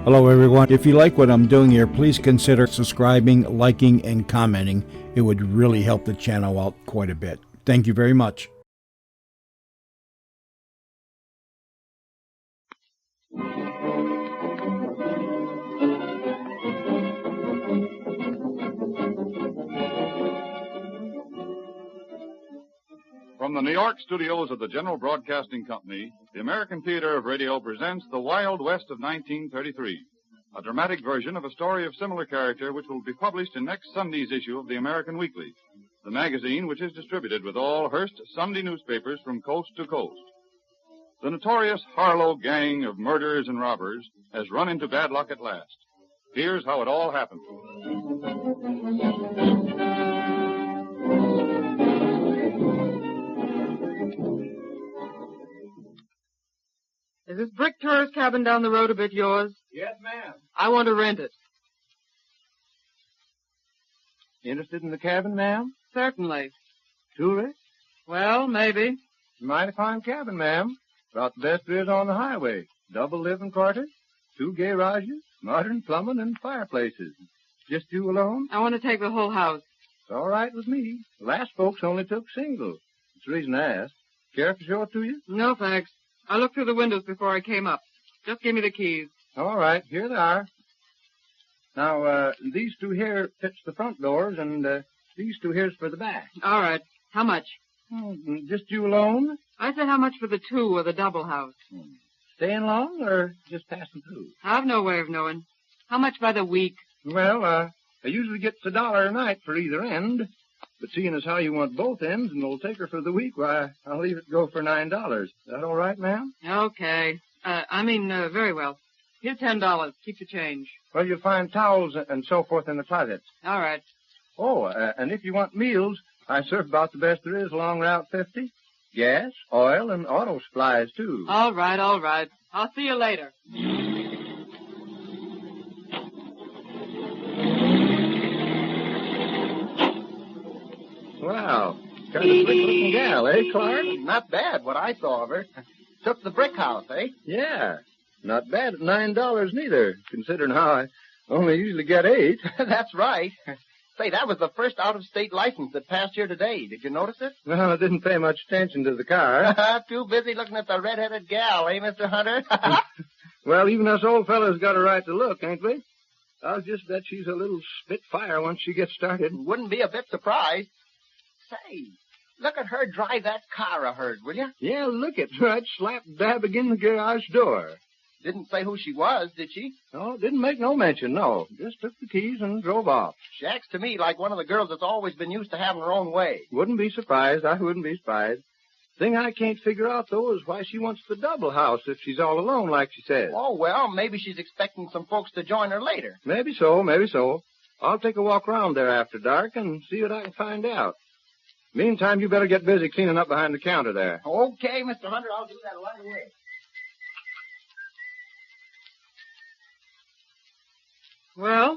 Hello, everyone. If you like what I'm doing here, please consider subscribing, liking, and commenting. It would really help the channel out quite a bit. Thank you very much. From the New York studios of the General Broadcasting Company, the American Theater of Radio presents The Wild West of 1933, a dramatic version of a story of similar character which will be published in next Sunday's issue of the American Weekly, the magazine which is distributed with all Hearst Sunday newspapers from coast to coast. The notorious Harlow gang of murderers and robbers has run into bad luck at last. Here's how it all happened. Is this brick tourist cabin down the road a bit yours? Yes, ma'am. I want to rent it. Interested in the cabin, ma'am? Certainly. Tourist? Well, maybe. Mighty fine cabin, ma'am. About the best there is on the highway. Double living quarters, 2 garages, modern plumbing, and fireplaces. Just you alone? I want to take the whole house. It's all right with me. The last folks only took single. That's the reason I asked. Care to show it to you? No, thanks. I looked through the windows before I came up. Just give me the keys. All right, here they are. Now, these 2 here fits the front doors, and these 2 here's for the back. All right. How much? Just you alone? I said how much for the 2 or the double house. Staying long or just passing through? I've no way of knowing. How much by the week? Well, I usually get $1 a night for either end. But seeing as how you want both ends and will take her for the week, why, I'll leave it go for $9. Is that all right, ma'am? Okay. Very well. Here's $10. Keep the change. Well, you'll find towels and so forth in the closet. All right. Oh, and if you want meals, I serve about the best there is along Route 50. Gas, oil, and auto supplies, too. All right. I'll see you later. Wow. Kind of slick-looking gal, eh, Clark? Not bad, what I saw of her. Took the brick house, eh? Yeah. Not bad at $9 neither, considering how I only usually get 8. That's right. Say, that was the first out-of-state license that passed here today. Did you notice it? Well, I didn't pay much attention to the car. Too busy looking at the red-headed gal, eh, Mr. Hunter? Well, even us old fellas got a right to look, ain't we? I'll just bet she's a little spitfire once she gets started. Wouldn't be a bit surprised. Say, look at her drive that car of hers, will you? Yeah, look, it's right slap dab against the garage door. Didn't say who she was, did she? No, didn't make no mention, no. Just took the keys and drove off. She acts to me like one of the girls that's always been used to having her own way. Wouldn't be surprised. I wouldn't be surprised. Thing I can't figure out, though, is why she wants the double house if she's all alone, like she says. Oh, well, maybe she's expecting some folks to join her later. Maybe so, maybe so. I'll take a walk around there after dark and see what I can find out. Meantime, you better get busy cleaning up behind the counter there. Okay, Mr. Hunter, I'll do that right away. Well,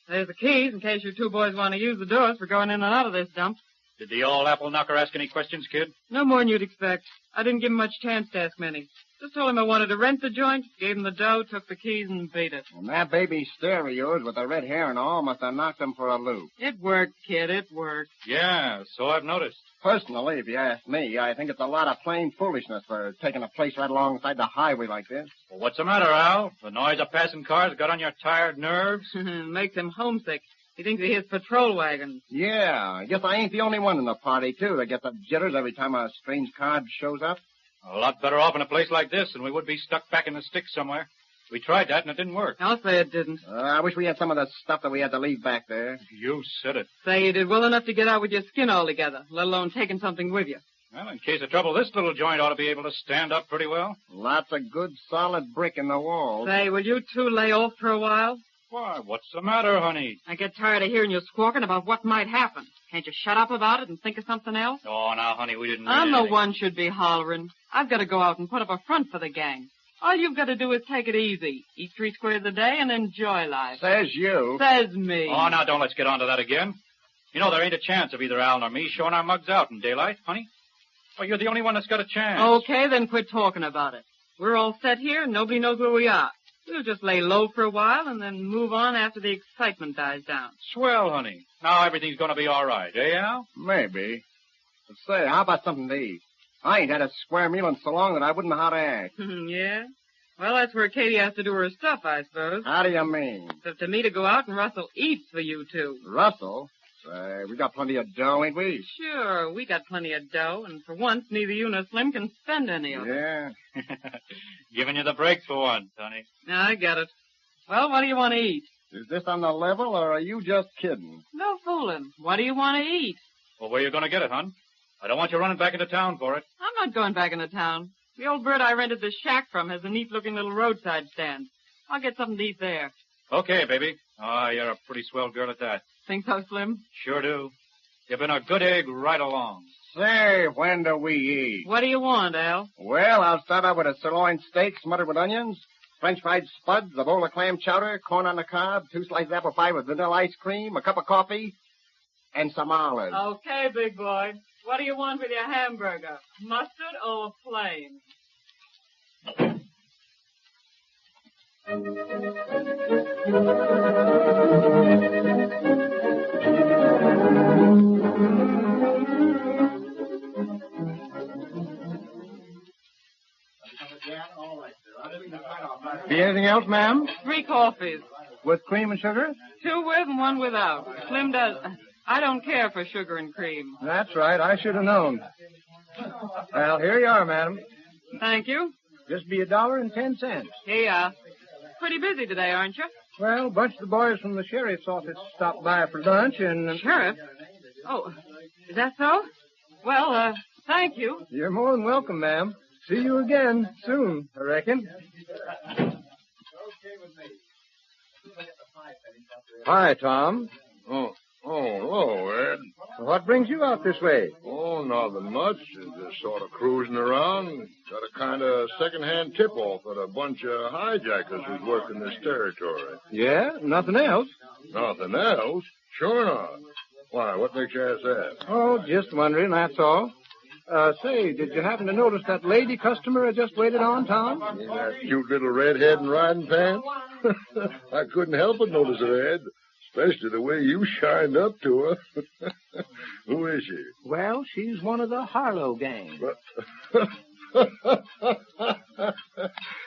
there's the keys in case you 2 boys want to use the doors for going in and out of this dump. Did the old apple knocker ask any questions, kid? No more than you'd expect. I didn't give him much chance to ask many. Just told him I wanted to rent the joint, gave him the dough, took the keys, and beat it. And that baby stare of yours with the red hair and all must have knocked him for a loop. It worked, kid, it worked. Yeah, so I've noticed. Personally, if you ask me, I think it's a lot of plain foolishness for taking a place right alongside the highway like this. Well, what's the matter, Al? The noise of passing cars got on your tired nerves? Makes him homesick. He thinks he hears patrol wagons. Yeah, I guess I ain't the only one in the party, too, that gets the jitters every time a strange car shows up. A lot better off in a place like this than we would be stuck back in the sticks somewhere. We tried that and it didn't work. I'll say it didn't. I wish we had some of the stuff that we had to leave back there. You said it. Say you did well enough to get out with your skin altogether, let alone taking something with you. Well, in case of trouble, this little joint ought to be able to stand up pretty well. Lots of good, solid brick in the walls. Say, will you 2 lay off for a while? Why, what's the matter, honey? I get tired of hearing you squawking about what might happen. Can't you shut up about it and think of something else? Oh, now, honey, we didn't mean I'm the anything. one should be hollering. I've got to go out and put up a front for the gang. All you've got to do is take it easy. Eat 3 squares a day and enjoy life. Says you. Says me. Oh, now, don't let's get on to that again. You know, there ain't a chance of either Al nor me showing our mugs out in daylight, honey. Well, you're the only one that's got a chance. Okay, then quit talking about it. We're all set here and nobody knows where we are. We'll just lay low for a while and then move on after the excitement dies down. Swell, honey. Now everything's going to be all right, eh, Al? Maybe. But say, how about something to eat? I ain't had a square meal in so long that I wouldn't know how to act. Yeah? Well, that's where Katie has to do her stuff, I suppose. How do you mean? It's up to me to go out and rustle eats for you two. Russell? Say, we got plenty of dough, ain't we? Sure, we got plenty of dough, and for once, neither you nor Slim can spend any of it. Yeah. Giving you the breaks for once, honey. I get it. Well, what do you want to eat? Is this on the level, or are you just kidding? No fooling. What do you want to eat? Well, where you going to get it, hon? I don't want you running back into town for it. I'm not going back into town. The old bird I rented this shack from has a neat-looking little roadside stand. I'll get something to eat there. Okay, baby. Oh, you're a pretty swell girl at that. Think so, Slim? Sure do. You've been a good egg right along. Say, when do we eat? What do you want, Al? Well, I'll start out with a sirloin steak smothered with onions, French fried spuds, a bowl of clam chowder, corn on the cob, 2 slices apple pie with vanilla ice cream, a cup of coffee, and some olives. Okay, big boy. What do you want with your hamburger? Mustard or plain? Be anything else, ma'am? 3 coffees. With cream and sugar? 2 with and 1 without. Slim does. I don't care for sugar and cream. That's right. I should have known. Well, here you are, madam. Thank you. Just be $1.10. Here you are. Pretty busy today, aren't you? Well, a bunch of the boys from the sheriff's office stopped by for lunch, and... Sheriff? Oh, is that so? Well, thank you. You're more than welcome, ma'am. See you again soon, I reckon. Hi, Tom. Oh, hello, Ed. What brings you out this way? Oh, nothing much. Just sort of cruising around. Got a kind of second-hand tip-off at a bunch of hijackers who's working this territory. Yeah? Nothing else? Nothing else? Sure not. Why, what makes you ask that? Oh, just wondering, that's all. Say, did you happen to notice that lady customer I just waited on, Tom? That cute little redhead in riding pants? I couldn't help but notice her, Ed. Especially the way you shined up to her. Who is she? Well, she's one of the Harlow gang.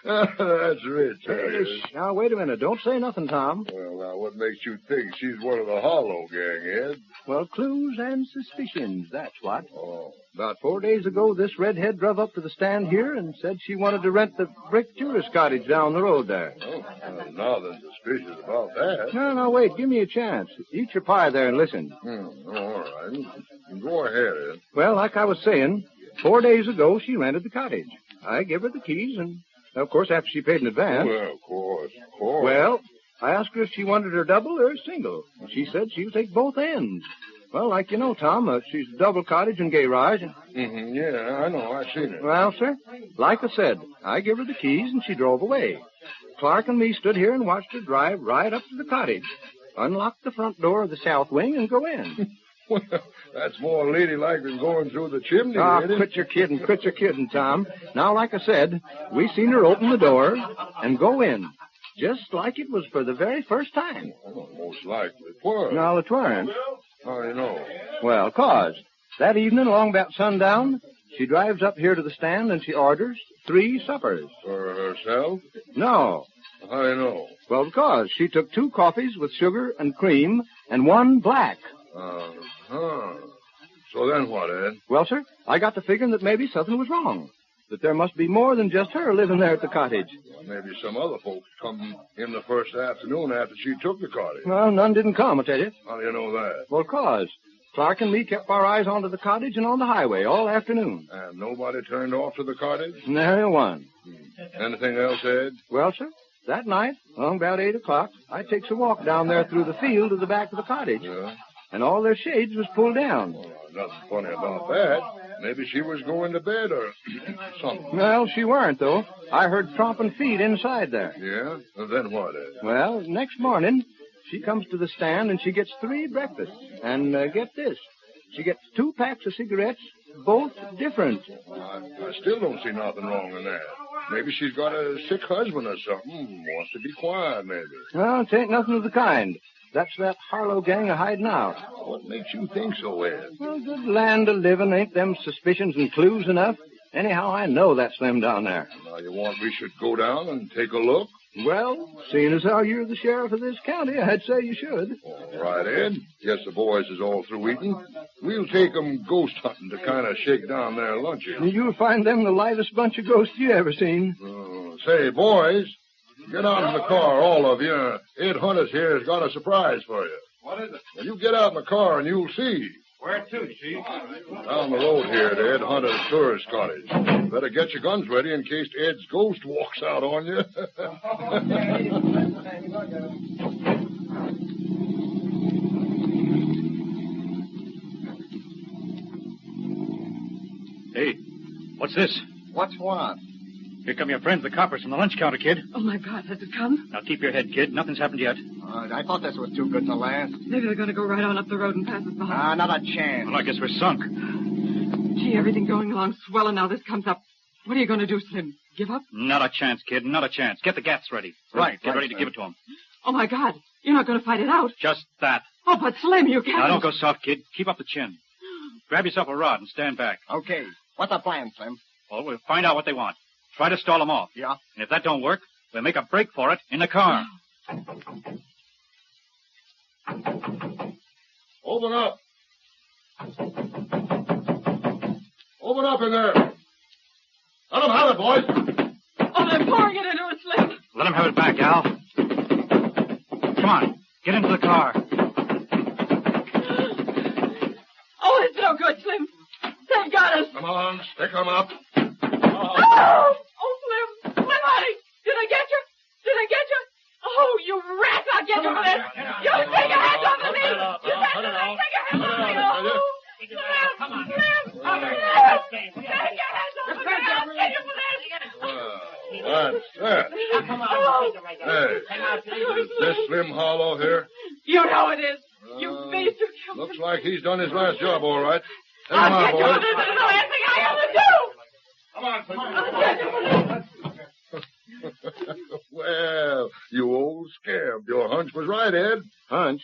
That's rich. Hey, now, wait a minute. Don't say nothing, Tom. Well, now, what makes you think she's one of the Harlow gang, Ed? Well, clues and suspicions, that's what. Oh. About 4 days ago, this redhead drove up to the stand here and said she wanted to rent the brick tourist cottage down the road there. Oh, nothing suspicious about that. No, wait. Give me a chance. Eat your pie there and listen. All right. Go ahead, Ed. Well, like I was saying, 4 days ago, she rented the cottage. I gave her the keys, and, of course, after she paid in advance. Well, of course. Well, I asked her if she wanted her double or single. And she said she'll take both ends. Well, like you know, Tom, she's a double cottage in Garage. Yeah, I know. I've seen it. Well, sir, like I said, I gave her the keys, and she drove away. Clark and me stood here and watched her drive right up to the cottage, unlock the front door of the south wing, and go in. Well, that's more ladylike than going through the chimney, isn't it? Quit your kidding, Tom. Now, like I said, we seen her open the door and go in, just like it was for the very first time. Oh, most likely. Why? No, it weren't. How do you know? Well, 'cause that evening along about sundown, she drives up here to the stand and she orders 3 suppers. For herself? No. How do you know? Well, because she took 2 coffees with sugar and cream and 1 black. So then what, Ed? Well, sir, I got to figuring that maybe something was wrong. That there must be more than just her living there at the cottage. Maybe some other folks come in the first afternoon after she took the cottage. Well, none didn't come, I tell you. How do you know that? Well, 'cause Clark and me kept our eyes onto the cottage and on the highway all afternoon. And nobody turned off to the cottage? Nary one. Anything else, Ed? Well, sir, that night, along about 8 o'clock, I takes a walk down there through the field to the back of the cottage. Yeah. And all their shades was pulled down. Well, nothing funny about that. Maybe she was going to bed or something. Well, she weren't, though. I heard tromping feet inside there. Yeah? And then what, Ed? Well, next morning, she comes to the stand and she gets 3 breakfasts. And get this, she gets 2 packs of cigarettes, both different. I still don't see nothing wrong in that. Maybe she's got a sick husband or something. Wants to be quiet, maybe. No, it ain't nothing of the kind. That's that Harlow gang a-hiding out. What makes you think so, Ed? Well, good land a-living. Ain't them suspicions and clues enough? Anyhow, I know that's them down there. Now, you want we should go down and take a look? Well, seeing as how you're the sheriff of this county, I'd say you should. All right, Ed. Guess the boys is all through eating. We'll take 'em ghost hunting to kind of shake down their lunches. You'll find them the lightest bunch of ghosts you ever seen. Say, boys, get out in the car, all of you. Ed Hunters here has got a surprise for you. What is it? Well, you get out in the car and you'll see. Where to, Chief? Down the road here to Ed Hunter's tourist cottage. Better get your guns ready in case Ed's ghost walks out on you. Hey, what's this? What's what? Here come your friends, the coppers from the lunch counter, kid. Oh, my God, has it come? Now keep your head, kid. Nothing's happened yet. I thought this was too good to last. Maybe they're going to go right on up the road and pass us by. Not a chance. Well, I guess we're sunk. Gee, everything going along swell, and now this comes up. What are you going to do, Slim? Give up? Not a chance, kid. Not a chance. Get the gats ready. Right, Get right, ready to sir. give it to him. Oh, my God. You're not going to fight it out. Just that. Oh, but Slim, you can't. Now, don't go soft, kid. Keep up the chin. Grab yourself a rod and stand back. Okay. What's the plan, Slim? Well, we'll find out what they want. Try to stall them off. Yeah. And if that don't work, we'll make a break for it in the car. Open up. Open up in there. Let them have it, boys. Oh, they're pouring it into it, Slim. Let them have it back, Al. Come on. Get into the car. Oh, it's no good, Slim. They've got us. Come on, stick 'em up. Oh, Slim. Slim, honey. Did I get you? Did I get you? Oh, you rat. I'll get you for this. You take your hands off of me. You take your hands off of me. Oh, Slim. Slim. Take your hands off of me. I'll get you for this. That's that. Hey, is this Slim Harlow here? You know it is. You beast. You killed Looks him. like he's done his last job, all right. Take 'em I'll out, get you for boys. this. It's the last thing I ever do. I'll get you for this. Well, you old scab. Your hunch was right, Ed. Hunch?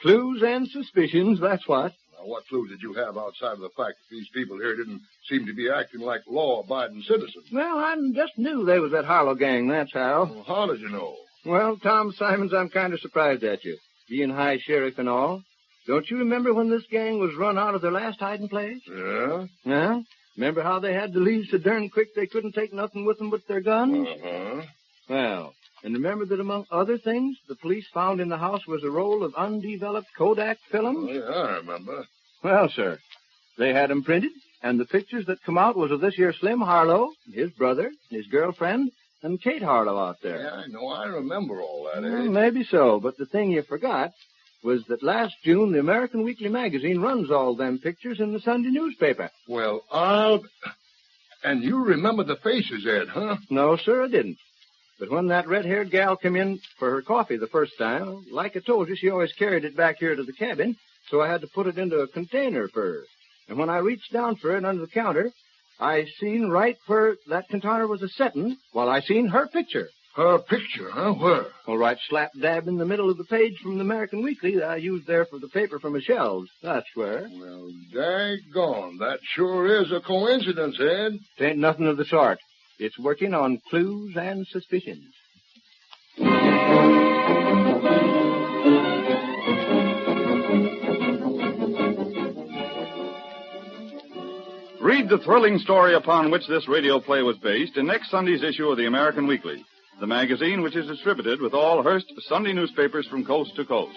Clues and suspicions, that's what. Now, what clue did you have outside of the fact that these people here didn't seem to be acting like law-abiding citizens? Well, I just knew they was that Harlow gang, that's how. Well, how did you know? Well, Tom Simons, I'm kind of surprised at you. Being high sheriff and all. Don't you remember when this gang was run out of their last hiding place? Yeah? Huh? Remember how they had to leave so darn quick they couldn't take nothing with them but their guns? Uh-huh. Well, and remember that among other things, the police found in the house was a roll of undeveloped Kodak film? Oh, yeah, I remember. Well, sir, they had 'em printed, and the pictures that come out was of this here Slim Harlow, his brother, his girlfriend, and Kate Harlow out there. Yeah, I know. I remember all that, Well, Ed. maybe so, but the thing you forgot was that last June the American Weekly magazine runs all them pictures in the Sunday newspaper. Well, And you remember the faces, Ed, huh? No, sir, I didn't. But when that red-haired gal come in for her coffee the first time, like I told you, she always carried it back here to the cabin, so I had to put it into a container for her. And when I reached down for it under the counter, I seen right where that container was a-setting, while I seen her picture. Her picture, huh? Where? All right, slap dab in the middle of the page from the American Weekly that I used there for the paper from the shelves. That's where. Well, daggone. That sure is a coincidence, Ed. It ain't nothing of the sort. It's working on clues and suspicions. Read the thrilling story upon which this radio play was based in next Sunday's issue of the American Weekly, the magazine which is distributed with all Hearst Sunday newspapers from coast to coast.